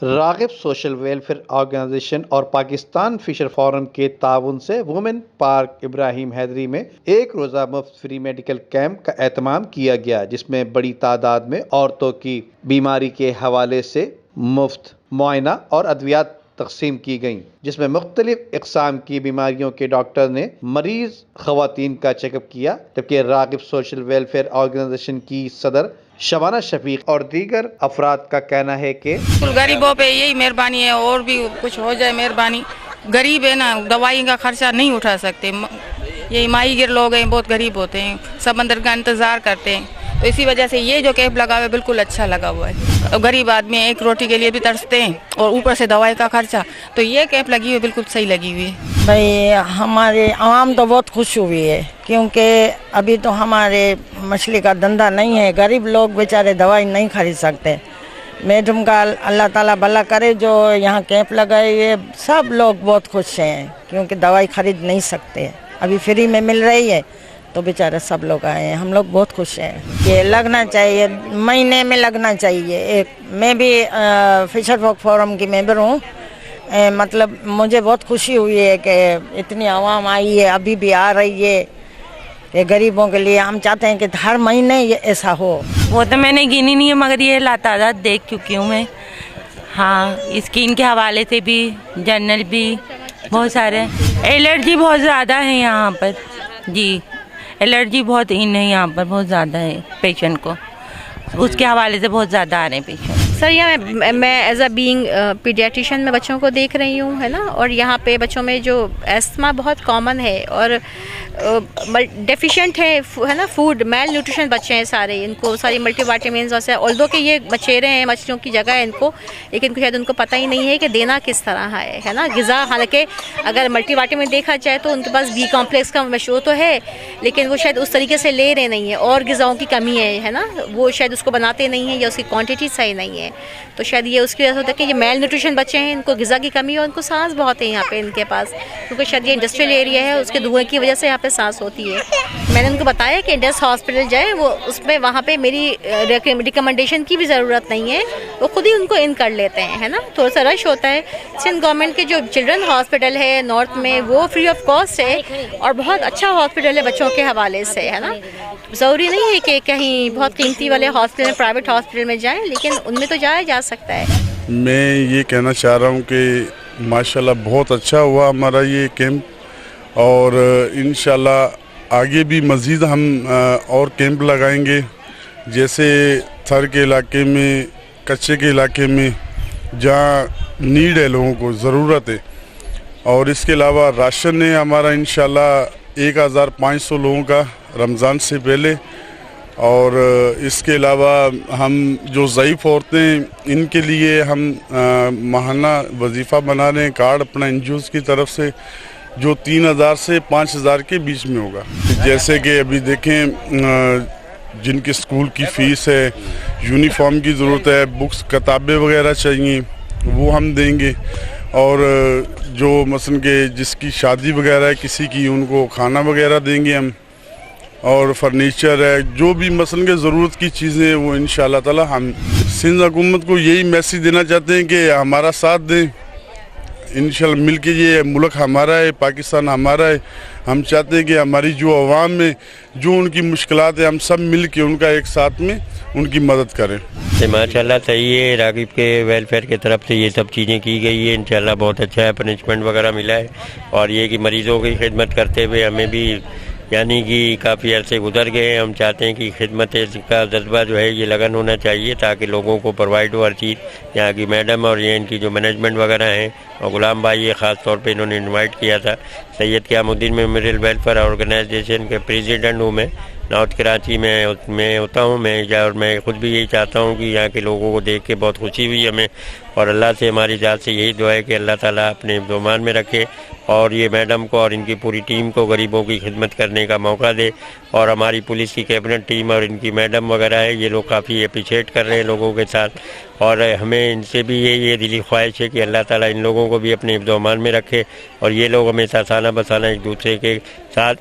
راغب social welfare organization اور پاکستان فشر forum کے تعاون سے وومن پارک ابراہیم حیدری میں ایک روزہ مفت فری میڈیکل کیمپ کا اہتمام کیا گیا، جس میں بڑی تعداد میں عورتوں کی بیماری کے حوالے سے مفت معائنہ اور ادویات تقسیم کی گئیں، جس میں مختلف اقسام کی بیماریوں کے ڈاکٹر نے مریض خواتین کا چیک اپ کیا، جبکہ راغب سوشل ویلفیئر آرگنائزیشن کی صدر شبانہ شفیق اور دیگر افراد کا کہنا ہے کہ غریبوں پہ یہی مہربانی ہے، اور بھی کچھ ہو جائے مہربانی، غریب ہے نا، دوائی کا خرچہ نہیں اٹھا سکتے، یہ ماہی گیر لوگ ہیں، بہت غریب ہوتے ہیں، سمندر کا انتظار کرتے ہیں، تو اسی وجہ سے یہ جو کیمپ لگا ہوا ہے بالکل اچھا لگا ہوا ہے۔ غریب آدمی ایک روٹی کے لیے بھی ترستے ہیں اور اوپر سے دوائی کا خرچہ، تو یہ کیمپ لگی ہوئی بالکل صحیح لگی ہوئی ہے۔ بھائی ہمارے عوام تو بہت خوش ہوئی ہے، کیونکہ ابھی تو ہمارے مچھلی کا دھندا نہیں ہے، غریب لوگ بیچارے دوائی نہیں خرید سکتے۔ میڈم کا اللہ تعالیٰ بھلا کرے، جو یہاں کیمپ لگائے ہوئے سب لوگ بہت خوش ہیں، کیونکہ دوائی خرید نہیں سکتے، ابھی فری میں مل رہی ہے تو بیچارے سب لوگ آئے ہیں، ہم لوگ بہت خوش ہیں۔ یہ لگنا چاہیے، مہینے میں لگنا چاہیے۔ میں بھی فشر فورم کی ممبر ہوں، مطلب مجھے بہت خوشی ہوئی ہے کہ اتنی عوام آئی ہے، ابھی بھی آ رہی ہے، کہ غریبوں کے لیے ہم چاہتے ہیں کہ ہر مہینے یہ ایسا ہو۔ وہ تو میں نے گنی نہیں ہے، مگر یہ لاتعداد دیکھ چکی ہوں میں۔ ہاں، اسکن کے حوالے سے بھی، جنرل بھی، بہت سارے۔ الرجی بہت زیادہ ہے یہاں پر، جی الرجی بہت ہے یہاں پر، بہت زیادہ ہے پیشنٹ کو، اس کے حوالے سے بہت زیادہ آ رہے ہیں پیشنٹ۔ سر یہاں میں ایز اے بینگ پیڈیاٹریشن میں بچوں کو دیکھ رہی ہوں، ہے نا، اور یہاں پہ بچوں میں جو ایستھما بہت کامن ہے اور ڈیفیشینٹ ہے نا، فوڈ میل نیوٹریشن بچے ہیں سارے، ان کو ساری ملٹی وائٹامنز ویسے، آلدو کہ یہ مچھیرے ہیں، مچھلیوں کی جگہ ہے ان کو، لیکن شاید ان کو پتہ ہی نہیں ہے کہ دینا کس طرح ہے نا غذا۔ حالانکہ اگر ملٹی وائٹامن دیکھا جائے تو ان کے پاس بی کمپلیکس کا مشروع تو ہے، لیکن وہ شاید اس طریقے سے لے رہے نہیں ہیں، اور غذاؤں کی کمی ہے نا، وہ شاید اس کو بناتے نہیں ہیں یا اس کی کوانٹٹی صحیح نہیں ہے، تو شاید یہ اس کی وجہ سے ہوتا ہے کہ یہ میل نیوٹریشن بچے ہیں، ان کو غذا کی کمی ہے، اور ان کو سانس بہت ہے یہاں پہ ان کے پاس، کیونکہ شاید یہ انڈسٹریل ایریا ہے، اس کے دھوئیں کی وجہ سے یہاں پہ سانس ہوتی ہے۔ میں نے ان کو بتایا کہ انڈس ہاسپٹل جائیں، وہ اس میں وہاں پہ میری ریکمنڈیشن کی بھی ضرورت نہیں ہے، وہ خود ہی ان کو ان کر لیتے ہیں، ہے نا، تھوڑا سا رش ہوتا ہے۔ سندھ گورنمنٹ کے جو چلڈرن ہاسپٹل ہے نارتھ میں، وہ فری آف کاسٹ ہے اور بہت اچھا ہاسپٹل ہے بچوں کے حوالے سے، ہے نا۔ ضروری نہیں ہے کہ کہیں بہت قیمتی والے ہاسپٹل میں، پرائیویٹ ہاسپٹل میں جائیں، لیکن ان میں تو جایا جا سکتا ہے۔ میں یہ کہنا چاہ رہا ہوں کہ ماشاءاللہ بہت اچھا ہوا ہمارا یہ کیمپ، اور انشاءاللہ آگے بھی مزید ہم اور کیمپ لگائیں گے، جیسے تھر کے علاقے میں، کچے کے علاقے میں، جہاں نیڈ ہے، لوگوں کو ضرورت ہے، اور اس کے علاوہ راشن ہے ہمارا انشاءاللہ 1500 لوگوں کا رمضان سے پہلے، اور اس کے علاوہ ہم جو ضعیف عورتیں ہیں ان کے لیے ہم ماہانہ وظیفہ بنا رہے ہیں، کارڈ اپنا این جی اوز کی طرف سے، جو 3000 سے 5000 کے بیچ میں ہوگا۔ جیسے کہ ابھی دیکھیں جن کے اسکول کی فیس ہے، یونیفارم کی ضرورت ہے، بکس کتابیں وغیرہ چاہیے، وہ ہم دیں گے، اور جو مثلا کہ جس کی شادی وغیرہ ہے کسی کی، ان کو کھانا وغیرہ دیں گے ہم، اور فرنیچر ہے، جو بھی مثلا کہ ضرورت کی چیزیں ہیں وہ انشاءاللہ تعالی ہم سندھ حکومت کو یہی میسیج دینا چاہتے ہیں کہ ہمارا ساتھ دیں، انشاءاللہ مل کے، یہ ملک ہمارا ہے، پاکستان ہمارا ہے، ہم چاہتے ہیں کہ ہماری جو عوام میں جو ان کی مشکلات ہیں، ہم سب مل کے ان کا ایک ساتھ میں ان کی مدد کریں۔ ماشاءاللہ صحیح ہے، راغب کے ویلفیئر کی طرف سے یہ سب چیزیں کی گئی ہے، انشاءاللہ بہت اچھا ہے، پنشمنٹ وغیرہ ملا ہے، اور یہ کہ مریضوں کی خدمت کرتے ہوئے ہمیں بھی یعنی کہ کافی عرصے گزر گئے ہیں، ہم چاہتے ہیں کہ خدمت کا جذبہ جو ہے یہ لگن ہونا چاہیے، تاکہ لوگوں کو پرووائڈ ہو ہر چیز۔ یہاں کی میڈم اور یہ ان کی جو مینجمنٹ وغیرہ ہیں، اور غلام بھائی یہ خاص طور پہ انہوں نے انوائٹ کیا تھا۔ سید قیام الدین میموریل ویلفیئر آرگنائزیشن کے پریزیڈنٹ ہوں میں، نارتھ کراچی میں ہوتا ہوں میں، اور میں خود بھی یہی چاہتا ہوں کہ یہاں کے لوگوں کو دیکھ کے بہت خوشی ہوئی ہمیں، اور اللہ سے ہماری ذات سے یہی دعا ہے کہ اللہ تعالیٰ اپنے ذمان میں رکھے، اور یہ میڈم کو اور ان کی پوری ٹیم کو غریبوں کی خدمت کرنے کا موقع دے، اور ہماری پولیس کی کیبنٹ ٹیم اور ان کی میڈم وغیرہ ہے، یہ لوگ کافی اپریشیٹ کر رہے ہیں لوگوں کے ساتھ، اور ہمیں ان سے بھی یہ دلی خواہش ہے کہ اللہ تعالیٰ ان لوگوں کو بھی اپنے حفظ و امان میں رکھے، اور یہ لوگ ہمیشہ سانہ بسانہ ایک دوسرے کے ساتھ